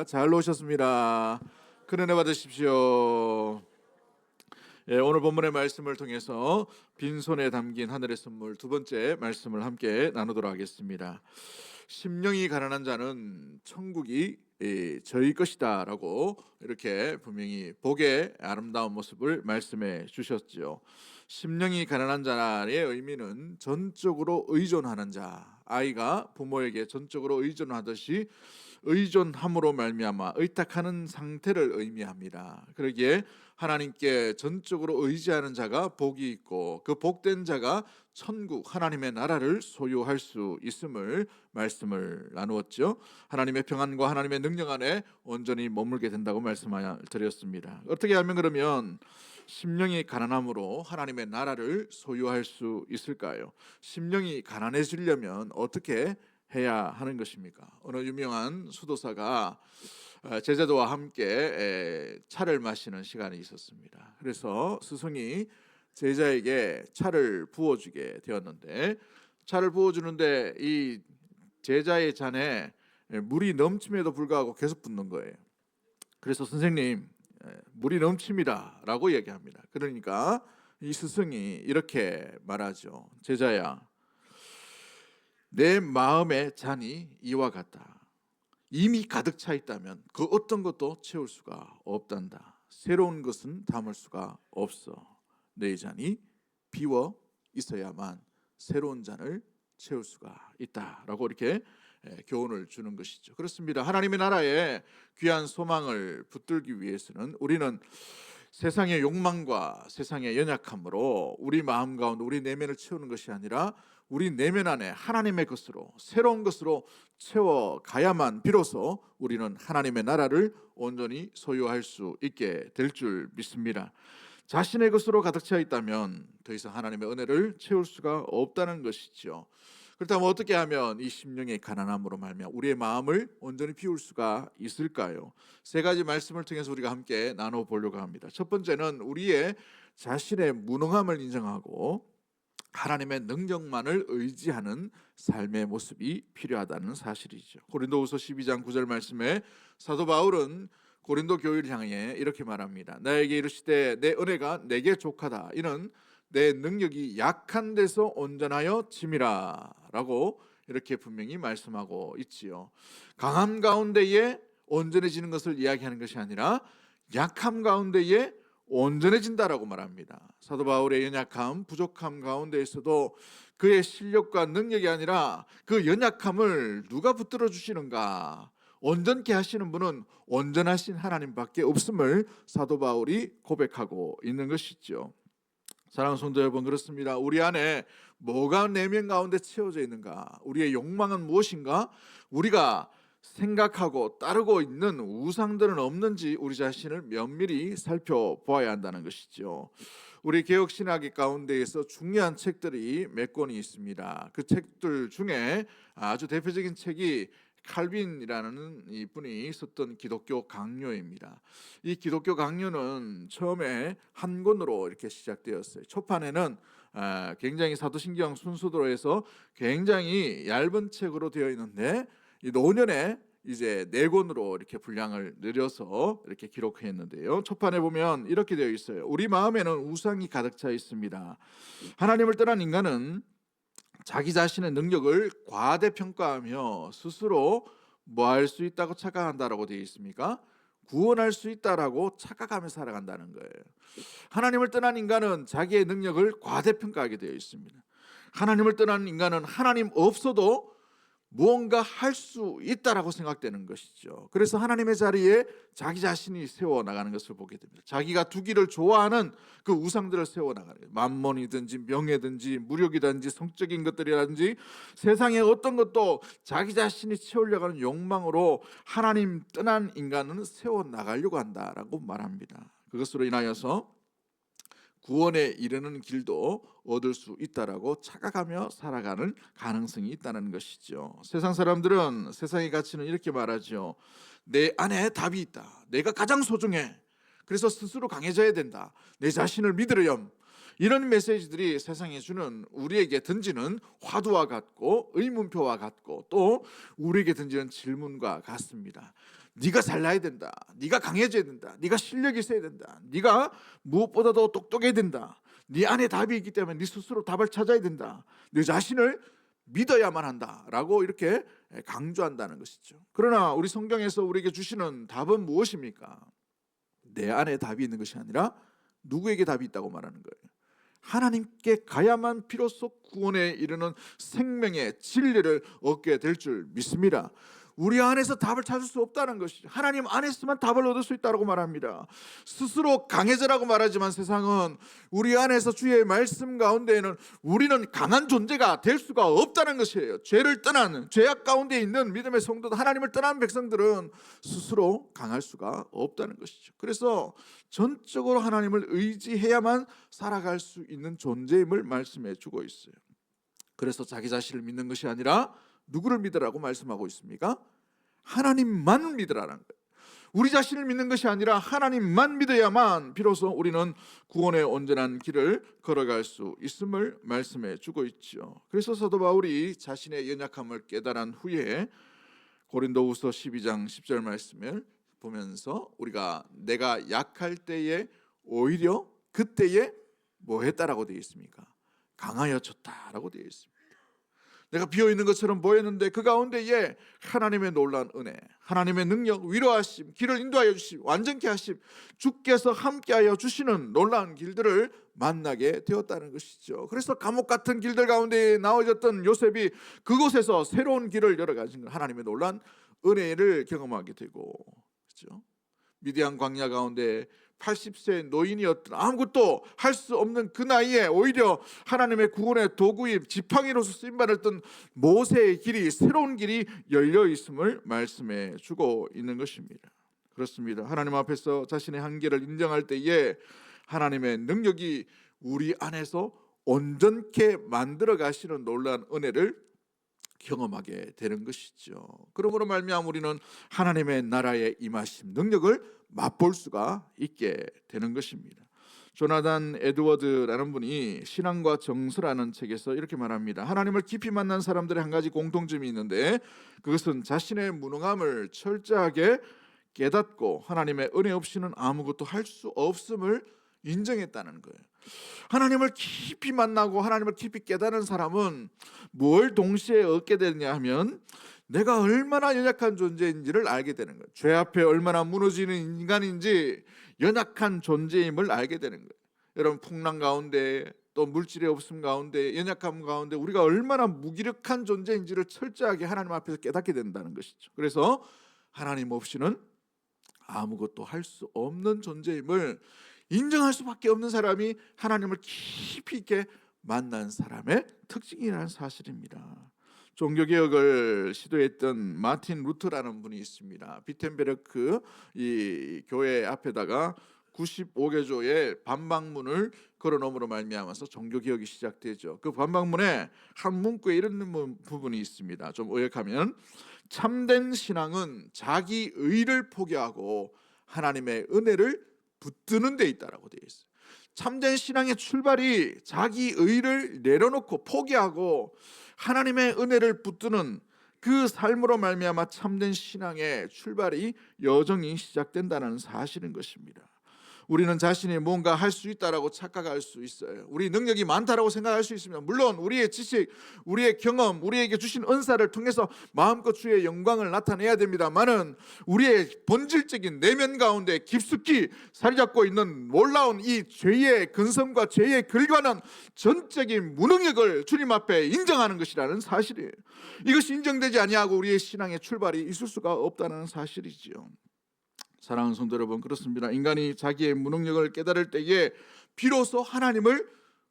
잘 오셨습니다. 큰 은혜 받으십시오. 오늘 본문의 말씀을 통해서 빈손에 담긴 하늘의 선물 두 번째 말씀을 함께 나누도록 하겠습니다. 심령이 가난한 자는 천국이 저희 것이다라고 이렇게 분명히 복의 아름다운 모습을 말씀해 주셨죠. 심령이 가난한 자의 의미는 전적으로 의존하는 자, 아이가 부모에게 전적으로 의존하듯이 의존함으로 말미암아 의탁하는 상태를 의미합니다. 그러기에 하나님께 전적으로 의지하는 자가 복이 있고 그 복된 자가 천국 하나님의 나라를 소유할 수 있음을 말씀을 나누었죠. 하나님의 평안과 하나님의 능력 안에 온전히 머물게 된다고 말씀드렸습니다. 어떻게 하면 그러면 심령이 가난함으로 하나님의 나라를 소유할 수 있을까요? 심령이 가난해지려면 어떻게 해야 하는 것입니까? 어느 유명한 수도사가 제자도와 함께 차를 마시는 시간이 있었습니다. 그래서 스승이 제자에게 차를 부어주게 되었는데, 차를 부어주는데 이 제자의 잔에 물이 넘침에도 불구하고 계속 붓는 거예요. 그래서 선생님, 물이 넘칩니다 라고 얘기합니다. 그러니까 이 스승이 이렇게 말하죠. 제자야, 내 마음의 잔이 이와 같다. 이미 가득 차 있다면 그 어떤 것도 채울 수가 없단다. 새로운 것은 담을 수가 없어. 내 잔이 비워 있어야만 새로운 잔을 채울 수가 있다라고 이렇게 교훈을 주는 것이죠. 그렇습니다. 하나님의 나라에 귀한 소망을 붙들기 위해서는 우리는 세상의 욕망과 세상의 연약함으로 우리 마음 가운데 우리 내면을 채우는 것이 아니라 우리 내면 안에 하나님의 것으로, 새로운 것으로 채워가야만 비로소 우리는 하나님의 나라를 온전히 소유할 수 있게 될 줄 믿습니다. 자신의 것으로 가득 차 있다면 더 이상 하나님의 은혜를 채울 수가 없다는 것이죠. 그렇다면 어떻게 하면 이 심령의 가난함으로 말미암아 우리의 마음을 온전히 비울 수가 있을까요? 세 가지 말씀을 통해서 우리가 함께 나눠보려고 합니다. 첫 번째는 우리의 자신의 무능함을 인정하고 하나님의 능력만을 의지하는 삶의 모습이 필요하다는 사실이죠. 고린도후서 12장 9절 말씀에 사도 바울은 고린도 교회를 향해 이렇게 말합니다. 나에게 이르시되 내 은혜가 내게 족하다. 이는 내 능력이 약한 데서 온전하여 짐이라 라고 이렇게 분명히 말씀하고 있지요. 강함 가운데에 온전해지는 것을 이야기하는 것이 아니라 약함 가운데에 온전해진다라고 말합니다. 사도 바울의 연약함, 부족함 가운데에서도 그의 실력과 능력이 아니라 그 연약함을 누가 붙들어 주시는가? 온전케 하시는 분은 온전하신 하나님밖에 없음을 사도 바울이 고백하고 있는 것이죠. 사랑하는 성도 여러분, 그렇습니다. 우리 안에 뭐가 내면 가운데 채워져 있는가? 우리의 욕망은 무엇인가? 우리가 생각하고 따르고 있는 우상들은 없는지 우리 자신을 면밀히 살펴보아야 한다는 것이죠. 우리 개혁신학의 가운데에서 중요한 책들이 몇 권이 있습니다. 그 책들 중에 아주 대표적인 책이 칼빈이라는 이분이 썼던 기독교 강요입니다. 이 기독교 강요는 처음에 한 권으로 이렇게 시작되었어요. 초판에는 굉장히 사도신경 순서대로 해서 굉장히 얇은 책으로 되어 있는데 이 노년에 이제 4권으로 이렇게 분량을 늘려서 이렇게 기록했는데요. 초판에 보면 이렇게 되어 있어요. 우리 마음에는 우상이 가득 차 있습니다. 하나님을 떠난 인간은 자기 자신의 능력을 과대평가하며 스스로 뭐 할 수 있다고 착각한다라고 되어 있습니까? 구원할 수 있다라고 착각하며 살아간다는 거예요. 하나님을 떠난 인간은 자기의 능력을 과대평가하게 되어 있습니다. 하나님을 떠난 인간은 하나님 없어도 무언가 할 수 있다라고 생각되는 것이죠. 그래서 하나님의 자리에 자기 자신이 세워나가는 것을 보게 됩니다. 자기가 두기를 좋아하는 그 우상들을 세워나가는 거예요. 만몬이든지 명예든지 무력이든지 성적인 것들이라든지 세상의 어떤 것도 자기 자신이 채우려고 하는 욕망으로 하나님 떠난 인간은 세워나가려고 한다라고 말합니다. 그것으로 인하여서 구원에 이르는 길도 얻을 수 있다라고 착각하며 살아가는 가능성이 있다는 것이죠. 세상 사람들은 세상의 가치는 이렇게 말하죠. 내 안에 답이 있다. 내가 가장 소중해. 그래서 스스로 강해져야 된다. 내 자신을 믿으렴. 이런 메시지들이 세상에 주는 우리에게 던지는 화두와 같고 의문표와 같고 또 우리에게 던지는 질문과 같습니다. 네가 잘나야 된다, 네가 강해져야 된다, 네가 실력이 있어야 된다, 네가 무엇보다도 똑똑해야 된다, 네 안에 답이 있기 때문에 네 스스로 답을 찾아야 된다, 네 자신을 믿어야만 한다라고 이렇게 강조한다는 것이죠. 그러나 우리 성경에서 우리에게 주시는 답은 무엇입니까? 내 안에 답이 있는 것이 아니라 누구에게 답이 있다고 말하는 거예요? 하나님께 가야만 비로소 구원에 이르는 생명의 진리를 얻게 될 줄 믿습니다. 우리 안에서 답을 찾을 수 없다는 것이죠. 하나님 안에서만 답을 얻을 수 있다고 말합니다. 스스로 강해져라고 말하지만 세상은 우리 안에서 주의 말씀 가운데에는 우리는 강한 존재가 될 수가 없다는 것이에요. 죄를 떠난, 죄악 가운데 있는 믿음의 성도들, 하나님을 떠난 백성들은 스스로 강할 수가 없다는 것이죠. 그래서 전적으로 하나님을 의지해야만 살아갈 수 있는 존재임을 말씀해 주고 있어요. 그래서 자기 자신을 믿는 것이 아니라 누구를 믿으라고 말씀하고 있습니까? 하나님만 믿으라는 거예요. 우리 자신을 믿는 것이 아니라 하나님만 믿어야만 비로소 우리는 구원의 온전한 길을 걸어갈 수 있음을 말씀해 주고 있죠. 그래서 사도 바울이 자신의 연약함을 깨달은 후에 고린도후서 12장 10절 말씀을 보면서 우리가 내가 약할 때에 오히려 그때에 뭐 했다라고 되어 있습니까? 강하여졌다라고 되어 있습니다. 내가 비어있는 것처럼 보였는데 그 가운데에 하나님의 놀라운 은혜, 하나님의 능력, 위로하심, 길을 인도하여 주심, 완전케 하심, 주께서 함께하여 주시는 놀라운 길들을 만나게 되었다는 것이죠. 그래서 감옥 같은 길들 가운데 나와졌던 요셉이 그곳에서 새로운 길을 열어가신 하나님의 놀라운 은혜를 경험하게 되고, 그렇죠? 미디안 광야 가운데 80세 노인이었던 아무것도 할 수 없는 그 나이에 오히려 하나님의 구원의 도구인 지팡이로서 쓰임받았던 모세의 길이, 새로운 길이 열려 있음을 말씀해 주고 있는 것입니다. 그렇습니다. 하나님 앞에서 자신의 한계를 인정할 때에 하나님의 능력이 우리 안에서 온전케 만들어 가시는 놀라운 은혜를 경험하게 되는 것이죠. 그러므로 말미암아 우리는 하나님의 나라의 임하심, 능력을 맛볼 수가 있게 되는 것입니다. 조나단 에드워드라는 분이 신앙과 정서라는 책에서 이렇게 말합니다. 하나님을 깊이 만난 사람들의 한 가지 공통점이 있는데 그것은 자신의 무능함을 철저하게 깨닫고 하나님의 은혜 없이는 아무것도 할 수 없음을 인정했다는 거예요. 하나님을 깊이 만나고 하나님을 깊이 깨닫는 사람은 뭘 동시에 얻게 되느냐 하면 내가 얼마나 연약한 존재인지를 알게 되는 거예요. 죄 앞에 얼마나 무너지는 인간인지 연약한 존재임을 알게 되는 거예요. 여러분, 풍랑 가운데 또 물질의 없음 가운데 연약함 가운데 우리가 얼마나 무기력한 존재인지를 철저하게 하나님 앞에서 깨닫게 된다는 것이죠. 그래서 하나님 없이는 아무것도 할 수 없는 존재임을 인정할 수밖에 없는 사람이 하나님을 깊이 있게 만난 사람의 특징이라는 사실입니다. 종교개혁을 시도했던 마틴 루터라는 분이 있습니다. 비텐베르크 이 교회 앞에다가 95개조의 반박문을 걸어놓음으로 말미암아서 종교개혁이 시작되죠. 그 반박문에 한 문구에 이런 부분이 있습니다. 좀 요약하면 참된 신앙은 자기 의를 포기하고 하나님의 은혜를 붙드는 데 있다라고 되어 있어요. 참된 신앙의 출발이 자기 의를 내려놓고 포기하고 하나님의 은혜를 붙드는 그 삶으로 말미암아 참된 신앙의 출발이 여정이 시작된다는 사실인 것입니다. 우리는 자신이 뭔가 할 수 있다라고 착각할 수 있어요. 우리 능력이 많다라고 생각할 수 있습니다. 물론 우리의 지식, 우리의 경험, 우리에게 주신 은사를 통해서 마음껏 주의 영광을 나타내야 됩니다만은 우리의 본질적인 내면 가운데 깊숙이 자리 잡고 있는 놀라운 이 죄의 근성과 죄의 결과는 전적인 무능력을 주님 앞에 인정하는 것이라는 사실이에요. 이것이 인정되지 아니하고 우리의 신앙의 출발이 있을 수가 없다는 사실이지요. 사랑하는 성도 여러분, 그렇습니다. 인간이 자기의 무능력을 깨달을 때에 비로소 하나님을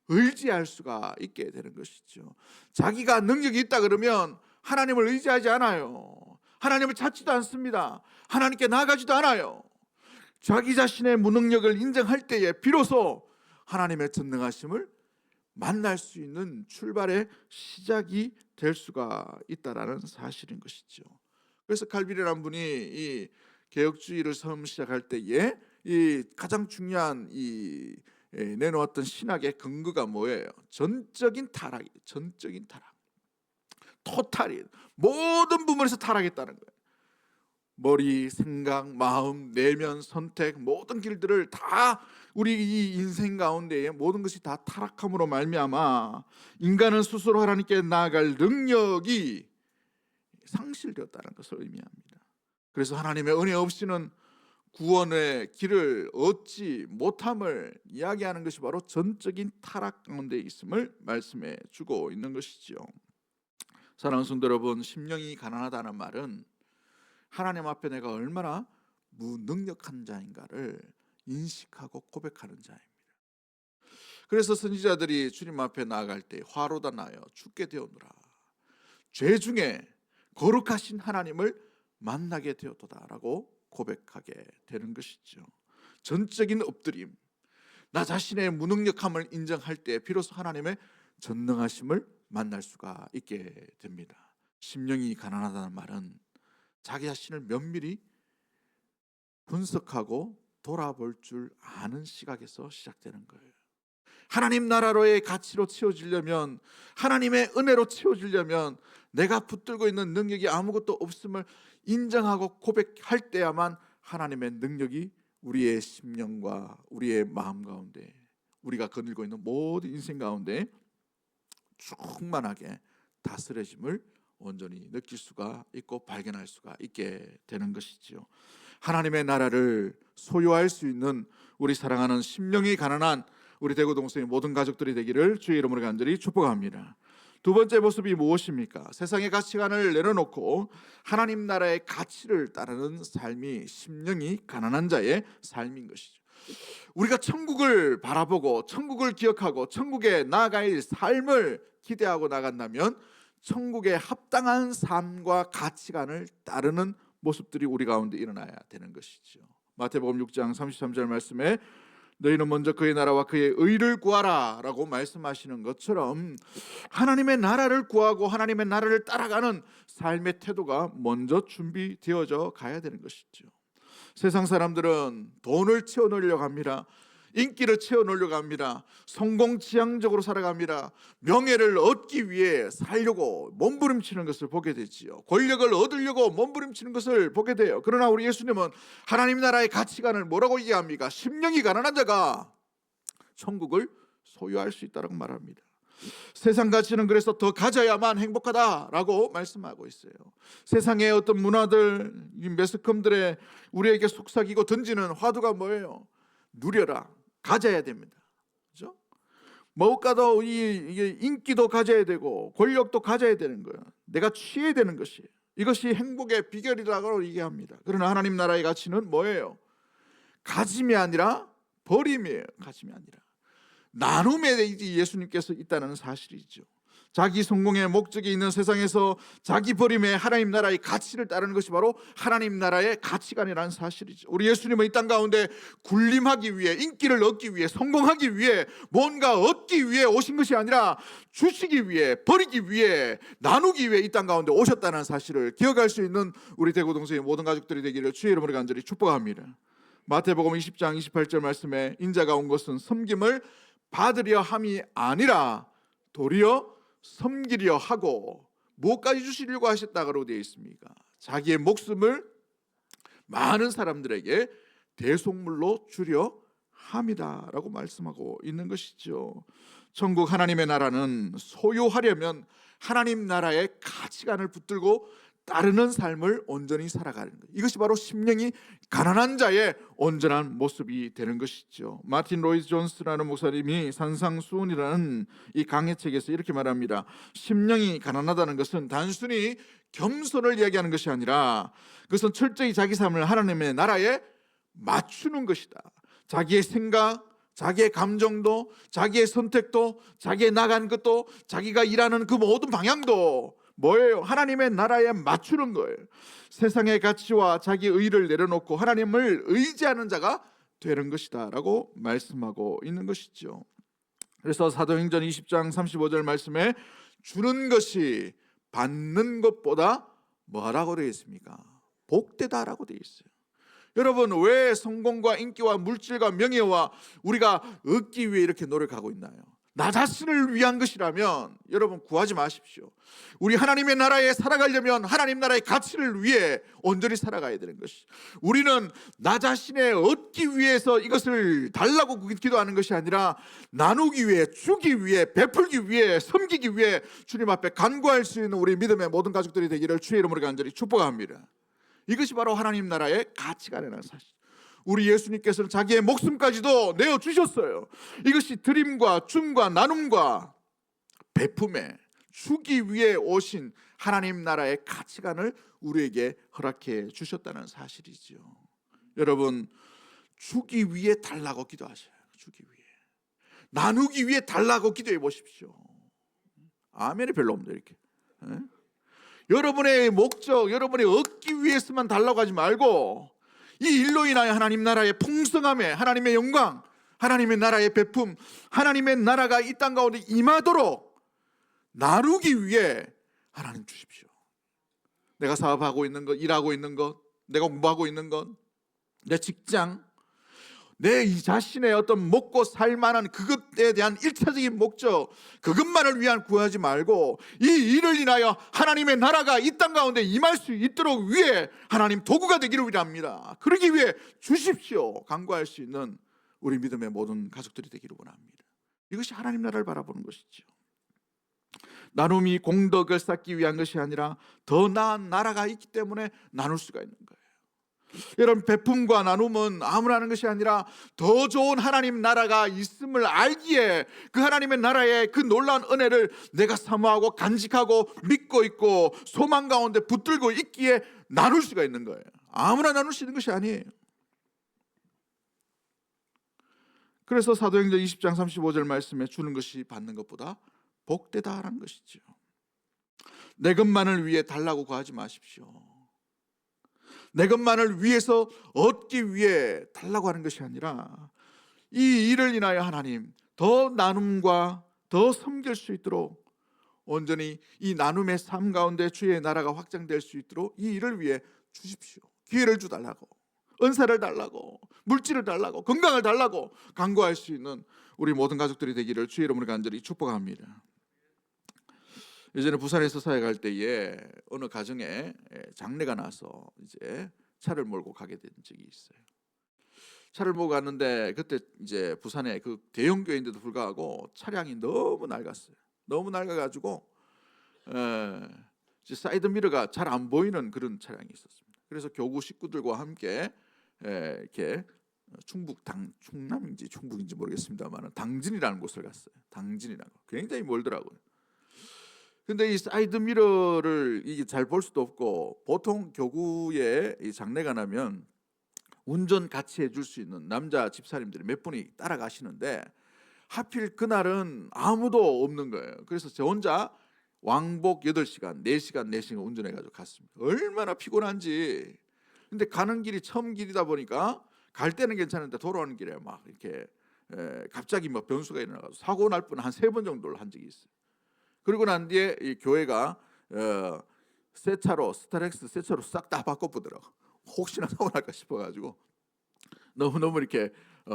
의지할 수가 있게 되는 것이죠. 자기가 능력이 있다 그러면 하나님을 의지하지 않아요. 하나님을 찾지도 않습니다. 하나님께 나아가지도 않아요. 자기 자신의 무능력을 인정할 때에 비로소 하나님의 전능하심을 만날 수 있는 출발의 시작이 될 수가 있다라는 사실인 것이죠. 그래서 칼빈이라는 분이 이 개혁주의를 처음 시작할 때에 이 가장 중요한 이 내놓았던 신학의 근거가 뭐예요? 전적인 타락이에요. 전적인 타락. 토탈이 모든 부분에서 타락했다는 거예요. 머리, 생각, 마음, 내면, 선택 모든 길들을 다 우리 이 인생 가운데에 모든 것이 다 타락함으로 말미암아 인간은 스스로 하나님께 나아갈 능력이 상실되었다는 것을 의미합니다. 그래서 하나님의 은혜 없이는 구원의 길을 얻지 못함을 이야기하는 것이 바로 전적인 타락 가운데 있음을 말씀해 주고 있는 것이지요. 사랑하는 성도 여러분, 심령이 가난하다는 말은 하나님 앞에 내가 얼마나 무능력한 자인가를 인식하고 고백하는 자입니다. 그래서 선지자들이 주님 앞에 나아갈 때 화로다 나여 죽게 되었노라, 죄 중에 거룩하신 하나님을 만나게 되었도다라고 고백하게 되는 것이죠. 전적인 엎드림, 나 자신의 무능력함을 인정할 때 비로소 하나님의 전능하심을 만날 수가 있게 됩니다. 심령이 가난하다는 말은 자기 자신을 면밀히 분석하고 돌아볼 줄 아는 시각에서 시작되는 거예요. 하나님 나라로의 가치로 채워지려면, 하나님의 은혜로 채워지려면 내가 붙들고 있는 능력이 아무것도 없음을 인정하고 고백할 때야만 하나님의 능력이 우리의 심령과 우리의 마음 가운데, 우리가 거닐고 있는 모든 인생 가운데 충만하게 다스려짐을 온전히 느낄 수가 있고 발견할 수가 있게 되는 것이지요. 하나님의 나라를 소유할 수 있는 우리 사랑하는 심령이 가난한 우리 대구 동성의 모든 가족들이 되기를 주의 이름으로 간절히 축복합니다. 두 번째 모습이 무엇입니까? 세상의 가치관을 내려놓고 하나님 나라의 가치를 따르는 삶이 심령이 가난한 자의 삶인 것이죠. 우리가 천국을 바라보고 천국을 기억하고 천국에 나아갈 삶을 기대하고 나간다면 천국에 합당한 삶과 가치관을 따르는 모습들이 우리 가운데 일어나야 되는 것이죠. 마태복음 6장 33절 말씀에 너희는 먼저 그의 나라와 그의 의를 구하라 라고 말씀하시는 것처럼 하나님의 나라를 구하고 하나님의 나라를 따라가는 삶의 태도가 먼저 준비되어져 가야 되는 것이죠. 세상 사람들은 돈을 채워넣으려고 합니다. 인기를 채워넣으려고 합니다. 성공지향적으로 살아갑니다. 명예를 얻기 위해 살려고 몸부림치는 것을 보게 되지요. 권력을 얻으려고 몸부림치는 것을 보게 돼요. 그러나 우리 예수님은 하나님 나라의 가치관을 뭐라고 얘기합니까? 심령이 가난한 자가 천국을 소유할 수 있다고 말합니다. 세상 가치는 그래서 더 가져야만 행복하다라고 말씀하고 있어요. 세상의 어떤 문화들, 이 매스컴들의 우리에게 속삭이고 던지는 화두가 뭐예요? 누려라, 가져야 됩니다. 그렇죠? 무엇과도 이게 인기도 가져야 되고 권력도 가져야 되는 거예요. 내가 취해야 되는 것이, 이것이 행복의 비결이라고 얘기합니다. 그러나 하나님 나라의 가치는 뭐예요? 가짐이 아니라 버림이에요. 가짐이 아니라 나눔에 예수님께서 있다는 사실이죠. 자기 성공의 목적이 있는 세상에서 자기 버림의 하나님 나라의 가치를 따르는 것이 바로 하나님 나라의 가치관이라는 사실이죠. 우리 예수님은 이 땅 가운데 군림하기 위해, 인기를 얻기 위해, 성공하기 위해, 뭔가 얻기 위해 오신 것이 아니라 주시기 위해, 버리기 위해, 나누기 위해 이 땅 가운데 오셨다는 사실을 기억할 수 있는 우리 대구 동성의 모든 가족들이 되기를 주의 이름으로 간절히 축복합니다. 마태복음 20장 28절 말씀에 인자가 온 것은 섬김을 받으려 함이 아니라 도리어 섬기려 하고 무엇까지 주시려고 하셨다고 되어 있습니까? 자기의 목숨을 많은 사람들에게 대속물로 주려 함이다라고 말씀하고 있는 것이죠. 천국 하나님의 나라는 소유하려면 하나님 나라의 가치관을 붙들고 따르는 삶을 온전히 살아가는 것, 이것이 바로 심령이 가난한 자의 온전한 모습이 되는 것이죠. 마틴 로이드 존스라는 목사님이 산상수훈이라는 이 강해책에서 이렇게 말합니다. 심령이 가난하다는 것은 단순히 겸손을 이야기하는 것이 아니라 그것은 철저히 자기 삶을 하나님의 나라에 맞추는 것이다. 자기의 생각, 자기의 감정도, 자기의 선택도, 자기의 나간 것도, 자기가 일하는 그 모든 방향도 뭐예요? 하나님의 나라에 맞추는 거예요. 세상의 가치와 자기 의를 내려놓고 하나님을 의지하는 자가 되는 것이다 라고 말씀하고 있는 것이죠. 그래서 사도행전 20장 35절 말씀에 주는 것이 받는 것보다 뭐라고 되어 있습니까? 복되다라고 되어 있어요. 여러분, 왜 성공과 인기와 물질과 명예와 우리가 얻기 위해 이렇게 노력하고 있나요? 나 자신을 위한 것이라면 여러분 구하지 마십시오. 우리 하나님의 나라에 살아가려면 하나님 나라의 가치를 위해 온전히 살아가야 되는 것이, 우리는 나 자신의 얻기 위해서 이것을 달라고 기도하는 것이 아니라 나누기 위해, 주기 위해, 베풀기 위해, 섬기기 위해 주님 앞에 간구할 수 있는 우리 믿음의 모든 가족들이 되기를 주의 이름으로 간절히 축복합니다. 이것이 바로 하나님 나라의 가치관이라는 사실. 우리 예수님께서는 자기의 목숨까지도 내어주셨어요. 이것이 드림과 줌과 나눔과 베품에 주기 위해 오신 하나님 나라의 가치관을 우리에게 허락해 주셨다는 사실이죠. 여러분, 주기 위해 달라고 기도하셔요. 주기 위해, 나누기 위해 달라고 기도해 보십시오. 아멘이 별로 없네요. 이렇게 여러분의 목적, 여러분이 얻기 위해서만 달라고 하지 말고 이 일로 인하여 하나님 나라의 풍성함에, 하나님의 영광, 하나님의 나라의 베품, 하나님의 나라가 이 땅 가운데 임하도록 나누기 위해 하나님 주십시오. 내가 사업하고 있는 것, 일하고 있는 것, 내가 공부하고 있는 것, 내 직장, 내 이 자신의 어떤 먹고 살만한 그것에 대한 일차적인 목적, 그것만을 위한 구하지 말고 이 일을 인하여 하나님의 나라가 이 땅 가운데 임할 수 있도록 위해 하나님 도구가 되기를 원합니다. 그러기 위해 주십시오 간구할 수 있는 우리 믿음의 모든 가족들이 되기를 원합니다. 이것이 하나님 나라를 바라보는 것이죠. 나눔이 공덕을 쌓기 위한 것이 아니라 더 나은 나라가 있기 때문에 나눌 수가 있는 거예요. 여러분, 베품과 나눔은 아무나 하는 것이 아니라 더 좋은 하나님 나라가 있음을 알기에 그 하나님의 나라의 그 놀라운 은혜를 내가 사모하고 간직하고 믿고 있고 소망 가운데 붙들고 있기에 나눌 수가 있는 거예요. 아무나 나눌 수 있는 것이 아니에요. 그래서 사도행전 20장 35절 말씀에 주는 것이 받는 것보다 복되다라는 것이죠. 내 것만을 위해 달라고 구하지 마십시오. 내 것만을 위해서 얻기 위해 달라고 하는 것이 아니라 이 일을 인하여 하나님 더 나눔과 더 섬길 수 있도록 온전히 이 나눔의 삶 가운데 주의 나라가 확장될 수 있도록 이 일을 위해 주십시오. 기회를 주달라고, 은사를 달라고, 물질을 달라고, 건강을 달라고 간구할 수 있는 우리 모든 가족들이 되기를 주의 이름으로 간절히 축복합니다. 예전에 부산에서 사역할 때에 어느 가정에 장례가 나서 이제 차를 몰고 가게 된 적이 있어요. 차를 몰고 갔는데 그때 이제 부산에 그 대형 교회인데도 불구하고 차량이 너무 낡았어요. 너무 낡아가지고 사이드 미러가 잘 안 보이는 그런 차량이 있었습니다. 그래서 교구 식구들과 함께 이렇게 충남인지 충북인지 모르겠습니다만 당진이라는 곳을 갔어요. 당진이라고 굉장히 멀더라고요. 근데 이 사이드 미러를 이게 잘 볼 수도 없고 보통 교구에 이 장례가 나면 운전 같이 해줄 수 있는 남자 집사님들이 몇 분이 따라가시는데 하필 그날은 아무도 없는 거예요. 그래서 저 혼자 왕복 8시간, 4시간 운전해가지고 갔습니다. 얼마나 피곤한지. 근데 가는 길이 처음 길이다 보니까 갈 때는 괜찮은데 돌아오는 길에 막 이렇게 갑자기 막 변수가 일어나서 사고 날 뻔 한 3번 정도를 한 적이 있어요. 그리고 난 뒤에 이 교회가 새 차로 스타렉스 새 차로 싹 다 바꿔보더라고. 혹시나 사고 날까 싶어가지고 너무 이렇게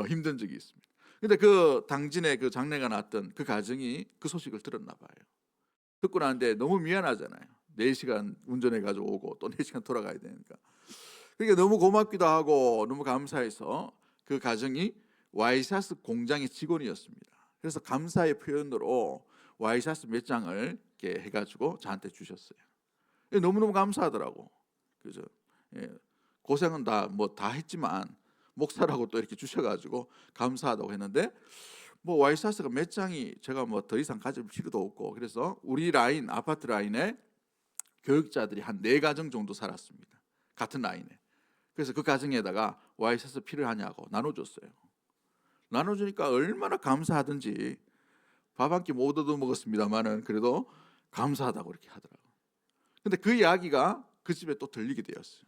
힘든 적이 있습니다. 근데 그 당진에 그 장례가 났던 그 가정이 그 소식을 들었나 봐요. 듣고 나는데 너무 미안하잖아요. 4시간 운전해가지고 오고 또 4시간 돌아가야 되니까. 그러니까 너무 고맙기도 하고 너무 감사해서 그 가정이 와이셔츠 공장의 직원이었습니다. 그래서 감사의 표현으로 와이셔츠 몇 장을 이렇게 해가지고 저한테 주셨어요. 너무너무 감사하더라고. 그죠? 고생은 다 했지만 목사라고 또 이렇게 주셔가지고 감사하다고 했는데 와이셔츠가 몇 장이 제가 더 이상 가질 필요도 없고 그래서 우리 라인 아파트 라인에 교육자들이 한 4가정 정도 살았습니다. 같은 라인에. 그래서 그 가정에다가 와이셔츠 필요하냐고 나눠줬어요. 나눠주니까 얼마나 감사하든지 밥 한 끼 못 얻어 먹었습니다만은 그래도 감사하다고 이렇게 하더라고요. 근데 그 이야기가 그 집에 또 들리게 되었어요.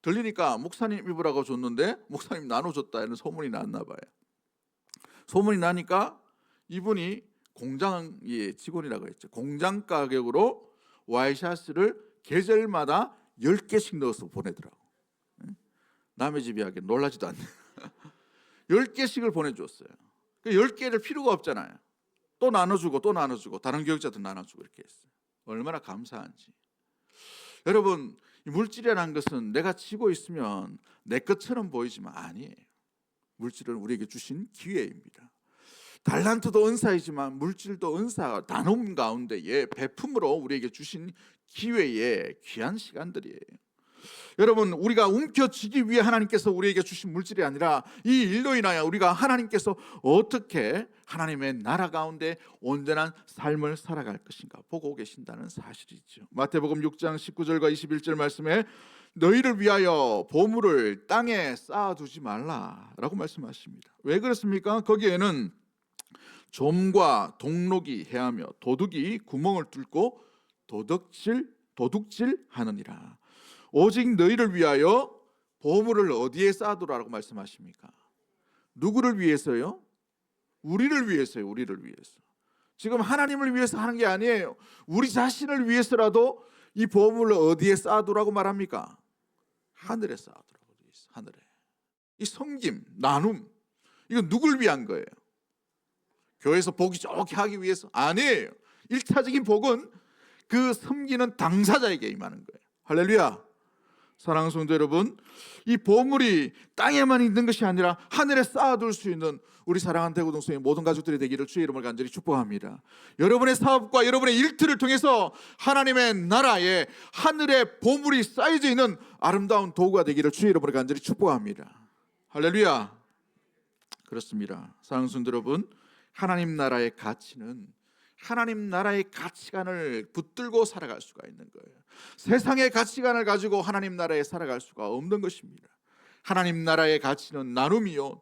들리니까 목사님 입으라고 줬는데 목사님 나눠줬다 이런 소문이 났나 봐요. 소문이 나니까 이분이 공장의 직원이라고 했죠. 공장 가격으로 와이셔츠를 계절마다 10개씩 넣어서 보내더라고. 남의 집 이야기 놀라지도 않네. 10개씩을 보내줬어요. 10개를 필요가 없잖아요. 또 나눠주고 또 나눠주고 다른 교육자도 나눠주고 이렇게 했어요. 얼마나 감사한지. 여러분, 물질이라는 것은 내가 쥐고 있으면 내 것처럼 보이지만 아니에요. 물질은 우리에게 주신 기회입니다. 달란트도 은사이지만 물질도 은사, 나눔 가운데에 베품으로 우리에게 주신 기회의 귀한 시간들이에요. 여러분, 우리가 움켜쥐기 위해 하나님께서 우리에게 주신 물질이 아니라 이 일로 인하여 우리가 하나님께서 어떻게 하나님의 나라 가운데 온전한 삶을 살아갈 것인가 보고 계신다는 사실이죠. 마태복음 6장 19절과 21절 말씀에 너희를 위하여 보물을 땅에 쌓아두지 말라라고 말씀하십니다. 왜 그렇습니까? 거기에는 좀과 동록이 해하며 도둑이 구멍을 뚫고 도둑질하느니라. 오직 너희를 위하여 보물을 어디에 쌓아두라고 말씀하십니까? 누구를 위해서요? 우리를 위해서요. 우리를 위해서. 지금 하나님을 위해서 하는 게 아니에요. 우리 자신을 위해서라도 이 보물을 어디에 쌓아두라고 말합니까? 하늘에 쌓아두라고 되어 있어요. 하늘에. 이 섬김, 나눔, 이건 누굴 위한 거예요? 교회에서 보기 좋게 하기 위해서? 아니에요. 1차적인 복은 그 섬기는 당사자에게 임하는 거예요. 할렐루야. 사랑하는 성도 여러분, 이 보물이 땅에만 있는 것이 아니라 하늘에 쌓아둘 수 있는 우리 사랑하는 대구동성의 모든 가족들이 되기를 주의 이름을 간절히 축복합니다. 여러분의 사업과 여러분의 일터를 통해서 하나님의 나라에 하늘의 보물이 쌓여져 있는 아름다운 도구가 되기를 주의 이름으로 간절히 축복합니다. 할렐루야. 그렇습니다. 사랑하는 성도 여러분, 하나님 나라의 가치는 하나님 나라의 가치관을 붙들고 살아갈 수가 있는 거예요. 세상의 가치관을 가지고 하나님 나라에 살아갈 수가 없는 것입니다. 하나님 나라의 가치는 나눔이요,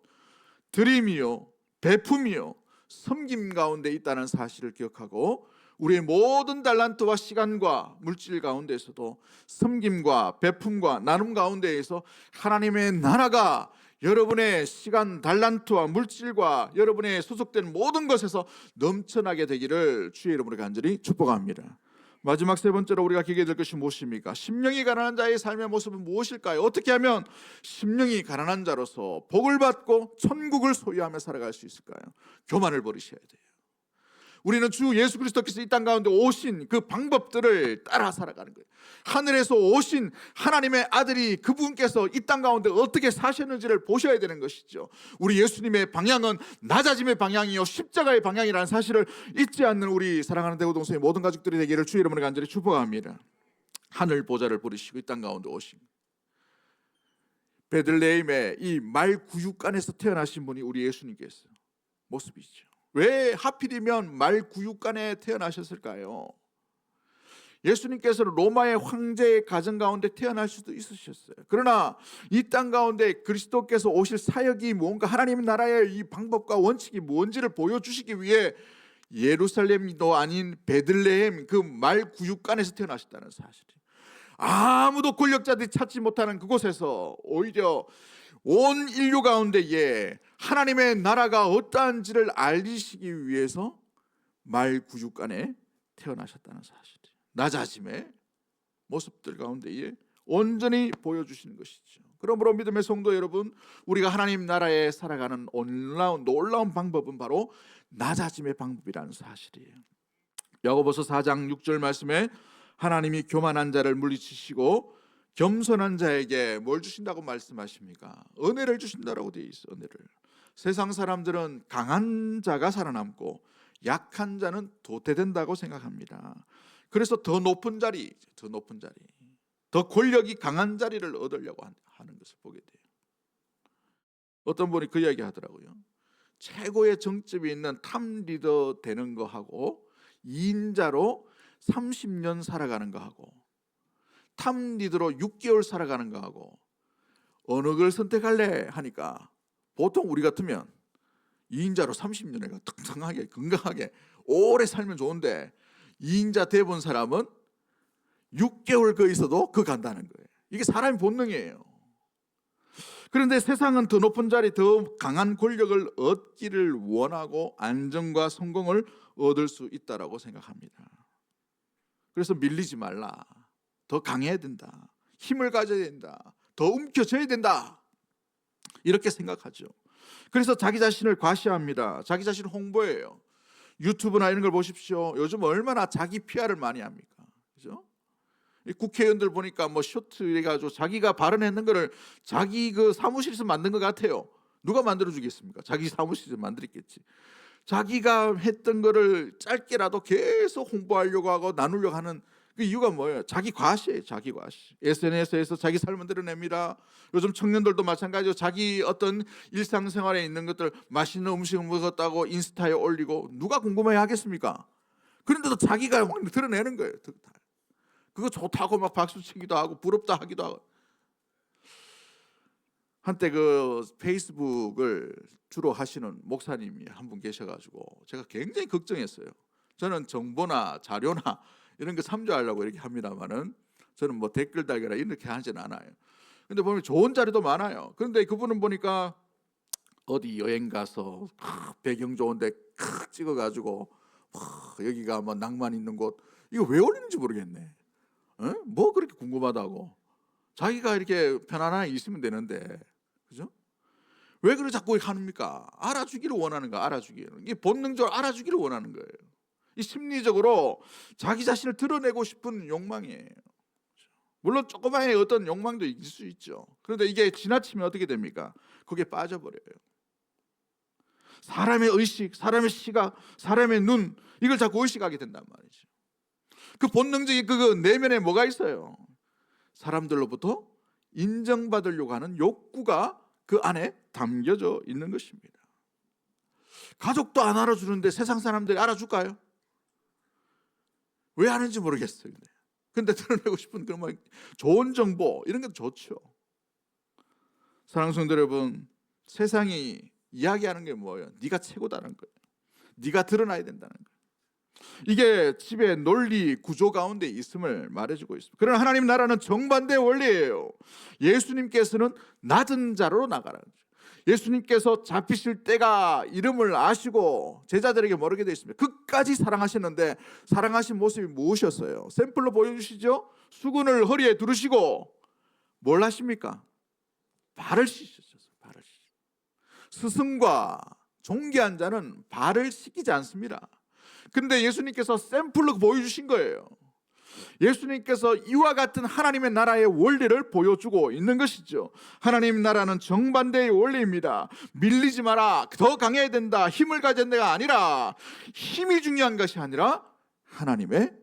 드림이요, 베품이요, 섬김 가운데 있다는 사실을 기억하고 우리의 모든 달란트와 시간과 물질 가운데에서도 섬김과 베품과 나눔 가운데에서 하나님의 나라가 여러분의 시간, 달란트와 물질과 여러분의 소속된 모든 것에서 넘쳐나게 되기를 주의 이름으로 간절히 축복합니다. 마지막 세 번째로 우리가 기억해야 될 것이 무엇입니까? 심령이 가난한 자의 삶의 모습은 무엇일까요? 어떻게 하면 심령이 가난한 자로서 복을 받고 천국을 소유하며 살아갈 수 있을까요? 교만을 버리셔야 돼요. 우리는 주 예수 그리스도께서 이 땅 가운데 오신 그 방법들을 따라 살아가는 거예요. 하늘에서 오신 하나님의 아들이 그분께서 이 땅 가운데 어떻게 사셨는지를 보셔야 되는 것이죠. 우리 예수님의 방향은 낮아짐의 방향이요 십자가의 방향이라는 사실을 잊지 않는 우리 사랑하는 대구동성의 모든 가족들이 되기를 주의 이름으로 간절히 축복합니다. 하늘 보좌를 부리시고 이 땅 가운데 오신 베들레헴의 이 말구육간에서 태어나신 분이 우리 예수님께서 모습이죠. 왜 하필이면 말구육간에 태어나셨을까요? 예수님께서는 로마의 황제의 가정 가운데 태어날 수도 있으셨어요. 그러나 이 땅 가운데 그리스도께서 오실 사역이 뭔가 하나님 나라의 이 방법과 원칙이 뭔지를 보여주시기 위해 예루살렘도 아닌 베들레헴 그 말구육간에서 태어나셨다는 사실이에요. 아무도 권력자들이 찾지 못하는 그곳에서 오히려 온 인류 가운데에 하나님의 나라가 어떠한지를 알리시기 위해서 말구육간에 태어나셨다는 사실이에요. 낮아짐의 모습들 가운데에 온전히 보여주시는 것이죠. 그러므로 믿음의 성도 여러분, 우리가 하나님 나라에 살아가는 놀라운 방법은 바로 낮아짐의 방법이라는 사실이에요. 야고보서 4장 6절 말씀에 하나님이 교만한 자를 물리치시고 겸손한 자에게 뭘 주신다고 말씀하십니까? 은혜를 주신다라고 되어 있어. 은혜를. 세상 사람들은 강한 자가 살아남고 약한 자는 도태된다고 생각합니다. 그래서 더 높은 자리, 더 권력이 강한 자리를 얻으려고 하는 것을 보게 돼요. 어떤 분이 그 이야기 하더라고요. 최고의 정점이 있는 탑 리더 되는 거하고 2인자로 30년 살아가는 거하고 탑 리더로 6개월 살아가는 거하고 어느 걸 선택할래 하니까 보통 우리 같으면 2인자로 30년을 튼튼하게 건강하게 오래 살면 좋은데 2인자 돼본 사람은 6개월 거 있어도 그 간다는 거예요. 이게 사람의 본능이에요. 그런데 세상은 더 높은 자리, 더 강한 권력을 얻기를 원하고 안정과 성공을 얻을 수 있다라고 생각합니다. 그래서 밀리지 말라. 더 강해야 된다. 힘을 가져야 된다. 더 움켜져야 된다. 이렇게 생각하죠. 그래서 자기 자신을 과시합니다. 자기 자신을 홍보해요. 유튜브나 이런 걸 보십시오. 요즘 얼마나 자기 PR을 많이 합니까? 그죠? 이 국회의원들 보니까 뭐 쇼트 해가지고 자기가 발언했는 거를 자기 그 사무실에서 만든 것 같아요. 누가 만들어 주겠습니까? 자기 사무실에서 만들었겠지. 자기가 했던 거를 짧게라도 계속 홍보하려고 하고 나누려고 하는 그 이유가 뭐예요? 자기 과시예요. 자기 과시. SNS에서 자기 삶을 드러냅니다. 요즘 청년들도 마찬가지로 자기 어떤 일상생활에 있는 것들, 맛있는 음식을 먹었다고 인스타에 올리고 누가 궁금해 하겠습니까? 그런데도 자기가 막 드러내는 거예요. 그거 좋다고 막 박수치기도 하고 부럽다 하기도 하고. 한때 그 페이스북을 주로 하시는 목사님이 한 분 계셔가지고 제가 굉장히 걱정했어요. 저는 정보나 자료나 이런 거 참조하려고 이렇게 합니다만은 저는 뭐 댓글 달거나 이렇게 하지는 않아요. 근데 보면 좋은 자료도 많아요. 그런데 그분은 보니까 어디 여행 가서 배경 좋은데 찍어가지고 여기가 뭐 낭만 있는 곳, 이거 왜 올리는지 모르겠네. 뭐 그렇게 궁금하다고. 자기가 이렇게 편안하게 있으면 되는데, 그죠? 왜 그걸 자꾸 합니까? 알아주기를 원하는 거, 알아주기를. 이게 본능적으로 알아주기를 원하는 거예요. 이 심리적으로 자기 자신을 드러내고 싶은 욕망이에요. 물론 조그마한 어떤 욕망도 있을 수 있죠. 그런데 이게 지나치면 어떻게 됩니까? 거기에 빠져버려요. 사람의 의식, 사람의 시각, 사람의 눈, 이걸 자꾸 의식하게 된단 말이죠. 그 본능적인 그 내면에 뭐가 있어요? 사람들로부터 인정받으려고 하는 욕구가 그 안에 담겨져 있는 것입니다. 가족도 안 알아주는데 세상 사람들이 알아줄까요? 왜 하는지 모르겠어요. 근데 드러내고 싶은 그런 좋은 정보 이런 건 좋죠. 사랑하는 성도 여러분, 세상이 이야기하는 게 뭐예요? 네가 최고다는 거예요. 네가 드러나야 된다는 거예요. 이게 집의 논리 구조 가운데 있음을 말해주고 있습니다. 그러나 하나님 나라는 정반대의 원리예요. 예수님께서는 낮은 자로 나가라는 거죠. 예수님께서 잡히실 때가 이름을 아시고 제자들에게 모르게 되어 있습니다. 끝까지 사랑하셨는데 사랑하신 모습이 무엇이었어요? 샘플로 보여주시죠. 수건을 허리에 두르시고 뭘 하십니까? 발을 씻으셨어요. 발을 씻으셨어요. 스승과 존귀한 자는 발을 씻기지 않습니다. 그런데 예수님께서 샘플로 보여주신 거예요. 예수님께서 이와 같은 하나님의 나라의 원리를 보여주고 있는 것이죠. 하나님 나라는 정반대의 원리입니다. 밀리지 마라, 더 강해야 된다, 힘을 가져야 된다가 아니라, 힘이 중요한 것이 아니라 하나님의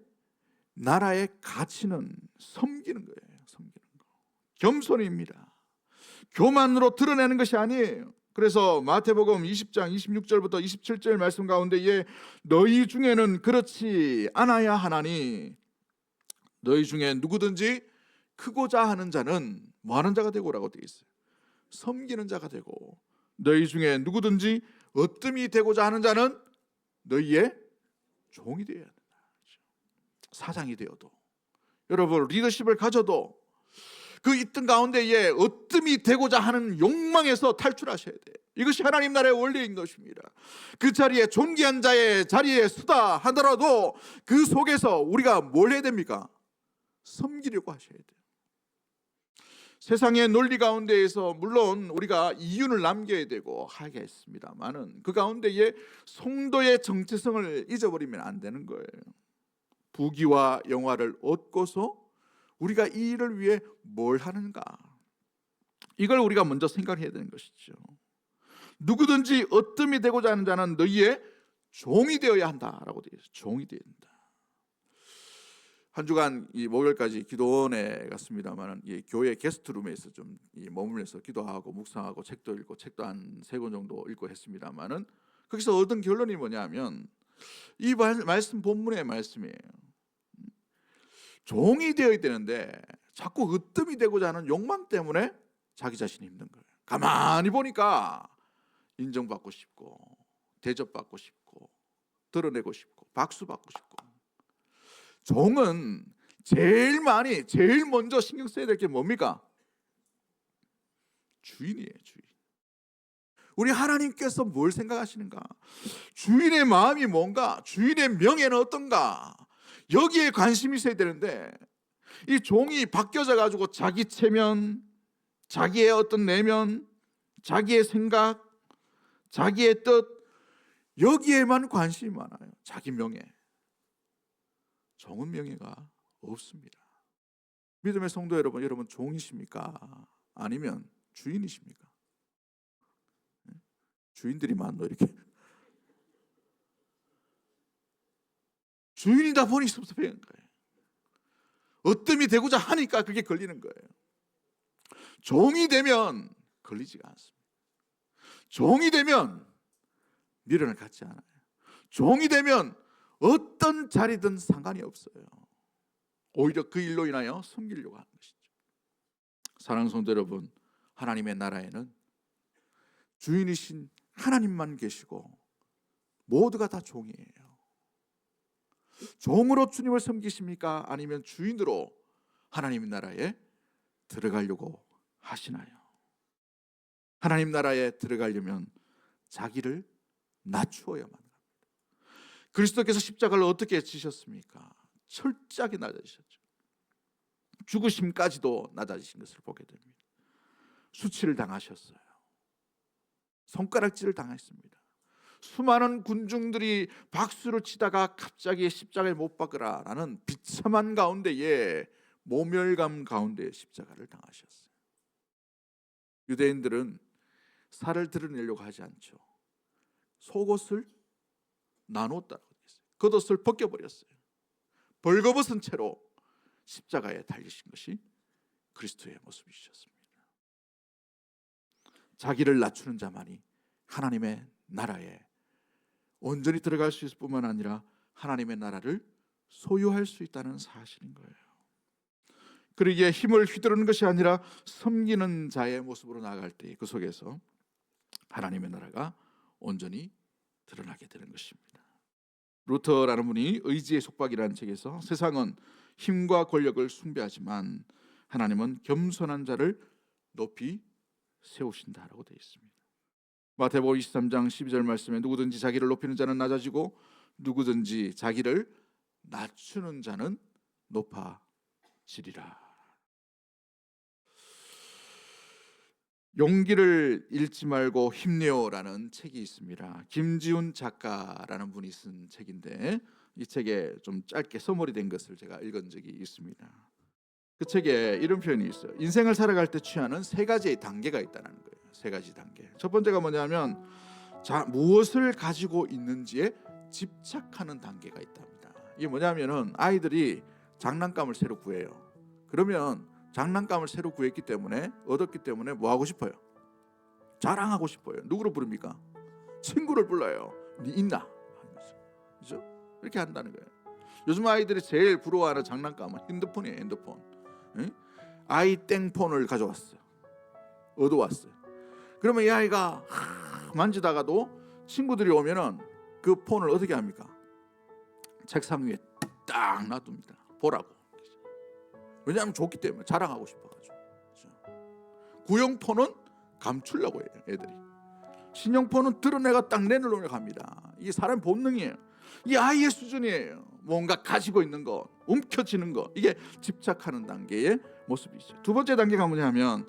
나라의 가치는 섬기는 거예요. 섬기는 거. 겸손입니다. 교만으로 드러내는 것이 아니에요. 그래서 마태복음 20장 26절부터 27절 말씀 가운데에 너희 중에는 그렇지 않아야 하나니 너희 중에 누구든지 크고자 하는 자는 뭐 하는 자가 되고라고 되어 있어요. 섬기는 자가 되고, 너희 중에 누구든지 으뜸이 되고자 하는 자는 너희의 종이 되어야 된다. 사장이 되어도, 여러분 리더십을 가져도 그 있던 가운데에 으뜸이 되고자 하는 욕망에서 탈출하셔야 돼요. 이것이 하나님 나라의 원리인 것입니다. 그 자리에 존귀한 자의 자리에 서다 하더라도 그 속에서 우리가 뭘 해야 됩니까? 섬기려고 하셔야 돼요. 세상의 논리 가운데에서 물론 우리가 이윤을 남겨야 되고 하겠습니다만은 그 가운데에 성도의 정체성을 잊어버리면 안 되는 거예요. 부귀와 영화를 얻고서 우리가 이 일을 위해 뭘 하는가, 이걸 우리가 먼저 생각해야 되는 것이죠. 누구든지 으뜸이 되고자 하는 자는 너희의 종이 되어야 한다라고 되어 있어요. 종이 되어야 한다. 한 주간 이 목요일까지 기도원에 갔습니다만 교회 게스트룸에서 좀 머물면서 기도하고 묵상하고 책도 읽고 책도 한 3권 정도 읽고 했습니다만은 거기서 얻은 결론이 뭐냐면 이 말씀 본문의 말씀이에요. 종이 되어야 되는데 자꾸 으뜸이 되고자 하는 욕망 때문에 자기 자신이 힘든 거예요. 가만히 보니까 인정받고 싶고 대접받고 싶고 드러내고 싶고 박수받고 싶고. 종은 제일 먼저 신경 써야 될 게 뭡니까? 주인이에요. 주인. 우리 하나님께서 뭘 생각하시는가? 주인의 마음이 뭔가? 주인의 명예는 어떤가? 여기에 관심이 있어야 되는데 이 종이 바뀌어져 가지고 자기 체면, 자기의 어떤 내면, 자기의 생각, 자기의 뜻, 여기에만 관심이 많아요. 자기 명예. 종은 명예가 없습니다. 믿음의 성도 여러분, 여러분 종이십니까? 아니면 주인이십니까? 주인들이 많노 이렇게. 주인이다 보니 섭섭한 거예요. 어뜸이 되고자 하니까 그게 걸리는 거예요. 종이 되면 걸리지가 않습니다. 종이 되면 미련을 갖지 않아요. 종이 되면 어떤 자리든 상관이 없어요. 오히려 그 일로 인하여 섬기려고 하는 것이죠. 사랑하는 성도 여러분, 하나님의 나라에는 주인이신 하나님만 계시고 모두가 다 종이에요. 종으로 주님을 섬기십니까? 아니면 주인으로 하나님 나라에 들어가려고 하시나요? 하나님 나라에 들어가려면 자기를 낮추어야만 합니다. 그리스도께서 십자가를 어떻게 지셨습니까? 철저하게 낮아지셨죠. 죽으심까지도 낮아지신 것을 보게 됩니다. 수치를 당하셨어요. 손가락질을 당했습니다. 수많은 군중들이 박수를 치다가 갑자기 십자가에 못 박으라라는 비참한 가운데에 모멸감 가운데 십자가를 당하셨어요. 유대인들은 살을 드러내려고 하지 않죠. 속옷을 나눴다고 했어요. 겉옷을 벗겨버렸어요. 벌거벗은 채로 십자가에 달리신 것이 그리스도의 모습이셨습니다. 자기를 낮추는 자만이 하나님의 나라에 온전히 들어갈 수 있을 뿐만 아니라 하나님의 나라를 소유할 수 있다는 사실인 거예요. 그러기에 힘을 휘두르는 것이 아니라 섬기는 자의 모습으로 나아갈 때 그 속에서 하나님의 나라가 온전히 드러나게 되는 것입니다. 루터라는 분이 의지의 속박이라는 책에서 세상은 힘과 권력을 숭배하지만 하나님은 겸손한 자를 높이 세우신다라고 되어 있습니다. 마태복음 23장 12절 말씀에 누구든지 자기를 높이는 자는 낮아지고 누구든지 자기를 낮추는 자는 높아지리라. 용기를 잃지 말고 힘내요라는 책이 있습니다. 김지훈 작가라는 분이 쓴 책인데 이 책에 좀 짧게 서머리 된 것을 제가 읽은 적이 있습니다. 그 책에 이런 표현이 있어요. 인생을 살아갈 때 취하는 세 가지의 단계가 있다는 거예요. 세 가지 단계. 첫 번째가 뭐냐면 무엇을 가지고 있는지에 집착하는 단계가 있답니다. 이게 뭐냐면은 아이들이 장난감을 새로 구해요. 그러면 장난감을 새로 구했기 때문에 얻었기 때문에 뭐 하고 싶어요? 자랑하고 싶어요. 누구를 부릅니까? 친구를 불러요. 니 있나? 그죠? 이렇게 한다는 거예요. 요즘 아이들이 제일 부러워하는 장난감은 핸드폰이에요. 핸드폰. 응? 아이 땡폰을 가져왔어요. 얻어왔어요. 그러면 이 아이가 만지다가도 친구들이 오면은 그 폰을 어떻게 합니까? 책상 위에 딱 놔둡니다. 보라고. 왜냐하면 좋기 때문에 자랑하고 싶어가지고. 그렇죠? 구형폰은 감추려고 해요. 애들이. 신형폰은 드러내가 딱 내놓으려고 합니다. 이게 사람 본능이에요. 이게 아이의 수준이에요. 뭔가 가지고 있는 거, 움켜쥐는 거, 이게 집착하는 단계의 모습이죠. 두 번째 단계가 뭐냐면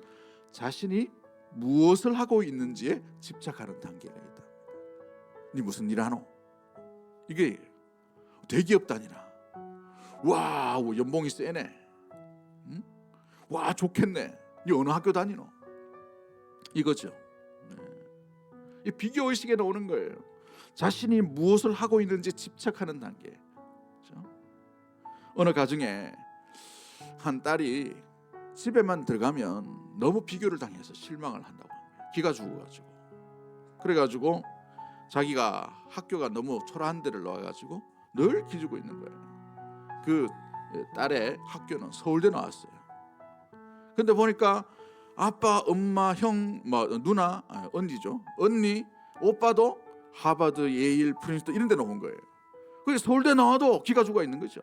자신이 무엇을 하고 있는지에 집착하는 단계가 있다. 니 무슨 일 하노? 이게 대기업 다니나? 와, 연봉이 세네. 응? 와, 좋겠네. 니 어느 학교 다니노? 이거죠. 네. 이 비교 의식에 나오는 거예요. 자신이 무엇을 하고 있는지 집착하는 단계. 그렇죠? 어느 가정에 한 딸이 집에만 들어가면 너무 비교를 당해서 실망을 한다고 합니다. 기가 죽어가지고. 그래가지고 자기가 학교가 너무 초라한 데를 나와가지고 늘 기죽고 있는 거예요. 그 딸의 학교는 서울대 나왔어요. 근데 보니까 아빠, 엄마, 형, 누나, 언니죠. 언니, 오빠도 하버드, 예일, 프린스턴 이런 데 나온 거예요. 그래서 서울대 나와도 기가 죽어 있는 거죠.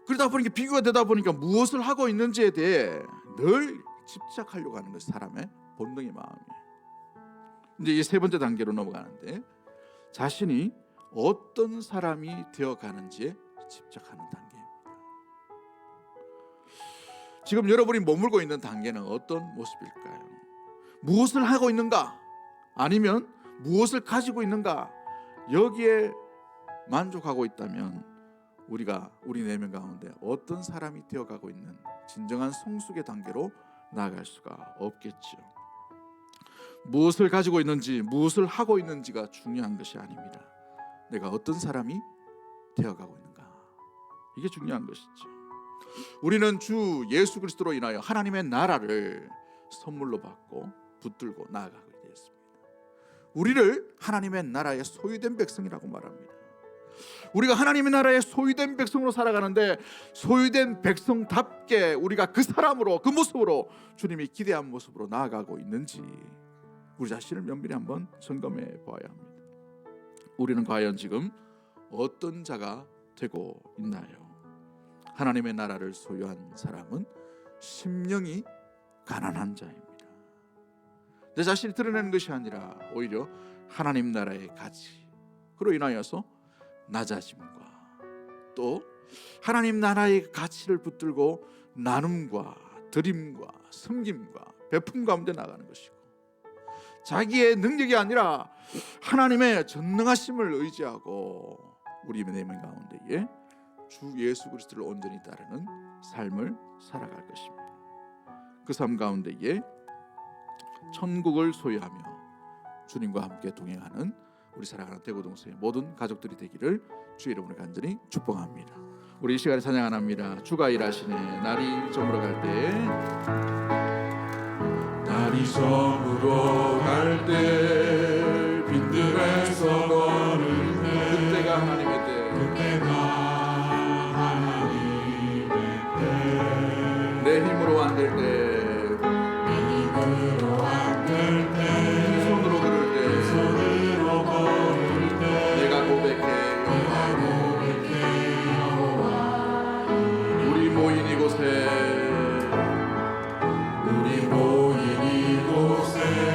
그러다 보니까 비교가 되다 보니까 무엇을 하고 있는지에 대해 늘 집착하려고 하는 것이 사람의 본능의 마음이에요. 이제 이 세 번째 단계로 넘어가는데 자신이 어떤 사람이 되어가는지에 집착하는 단계입니다. 지금 여러분이 머물고 있는 단계는 어떤 모습일까요? 무엇을 하고 있는가? 아니면 무엇을 가지고 있는가, 여기에 만족하고 있다면 우리 내면 가운데 어떤 사람이 되어가고 있는 진정한 성숙의 단계로 나아갈 수가 없겠지요. 무엇을 가지고 있는지, 무엇을 하고 있는지가 중요한 것이 아닙니다. 내가 어떤 사람이 되어가고 있는가, 이게 중요한 것이죠. 우리는 주 예수 그리스도로 인하여 하나님의 나라를 선물로 받고 붙들고 나아가게 되었습니다. 우리를 하나님의 나라의 소유된 백성이라고 말합니다. 우리가 하나님의 나라의 소유된 백성으로 살아가는데, 소유된 백성답게 우리가 그 사람으로, 그 모습으로, 주님이 기대한 모습으로 나아가고 있는지 우리 자신을 면밀히 한번 점검해 보아야 합니다. 우리는 과연 지금 어떤 자가 되고 있나요? 하나님의 나라를 소유한 사람은 심령이 가난한 자입니다. 내 자신이 드러내는 것이 아니라 오히려 하나님 나라의 가치, 그로 인하여서 낮아짐과 또 하나님 나라의 가치를 붙들고 나눔과 드림과 섬김과 베품 가운데 나가는 것이고, 자기의 능력이 아니라 하나님의 전능하심을 의지하고 우리 내면 가운데에 주 예수 그리스도를 온전히 따르는 삶을 살아갈 것입니다. 그 삶 가운데에 천국을 소유하며 주님과 함께 동행하는 우리 사랑하는 대구동서의 모든 가족들이 되기를 주의 이름으로 간절히 축복합니다. 우리 이 시간에 찬양 안 합니다. 주가 일하시네. 날이 저물어 갈 때 빈들에서 걸으네. 그때가 하나님의 때, 내 힘으로 안 될 때, 손으로 걸을 때, 내가 고백해 여호와. 우리 모인 이곳에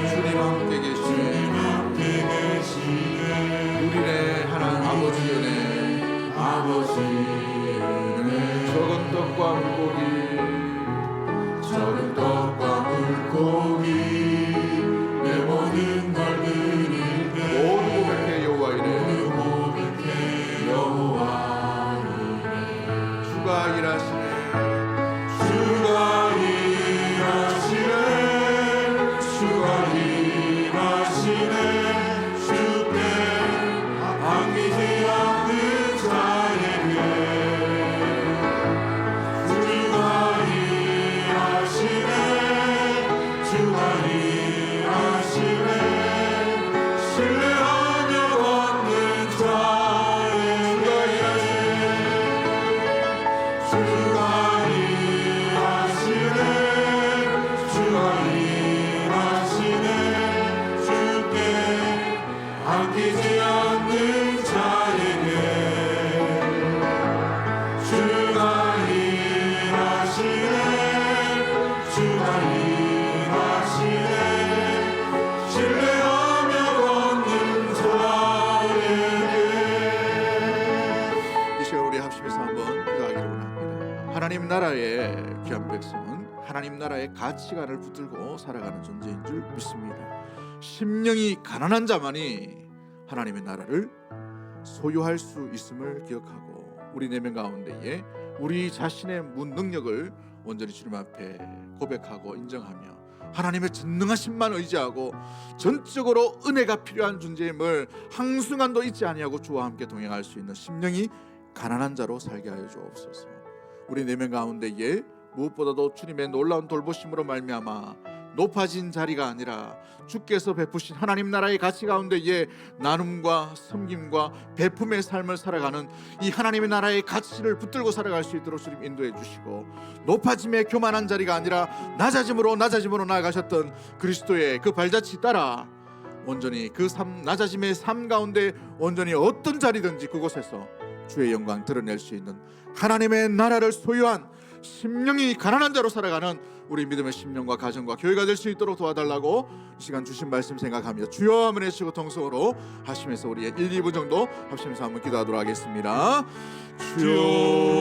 주님 함께 계시네. 우리네 하나님 아버지 은혜, 적은 떡과 물고기 내 모든 걸 드릴 때 모두 고백해 여호와 이래. 주가 일하시네. 하나님 나라의 귀한 백성은 하나님 나라의 가치관을 붙들고 살아가는 존재인 줄 믿습니다. 심령이 가난한 자만이 하나님의 나라를 소유할 수 있음을 기억하고 우리 내면 가운데에 우리 자신의 무능력을 온전히 주님 앞에 고백하고 인정하며 하나님의 전능하심만 의지하고 전적으로 은혜가 필요한 존재임을 한순간도 잊지 아니하고 주와 함께 동행할 수 있는 심령이 가난한 자로 살게 하여 주옵소서. 우리 내면 가운데에 무엇보다도 주님의 놀라운 돌보심으로 말미암아 높아진 자리가 아니라 주께서 베푸신 하나님 나라의 가치 가운데에 나눔과 섬김과 베품의 삶을 살아가는 이 하나님의 나라의 가치를 붙들고 살아갈 수 있도록 주님 인도해 주시고, 높아짐의 교만한 자리가 아니라 낮아짐으로 나아가셨던 그리스도의 그 발자취 따라 온전히 그 낮아짐의 삶 가운데 온전히 어떤 자리든지 그곳에서 주의 영광 드러낼 수 있는 하나님의 나라를 소유한 심령이 가난한 자로 살아가는 우리 믿음의 심령과 가정과 교회가 될 수 있도록 도와달라고 이 시간 주신 말씀 생각하며 주여 한번 해주시고 통성으로 하시면서 우리 1, 2분 정도 합심해서 한번 기도하도록 하겠습니다. 주여.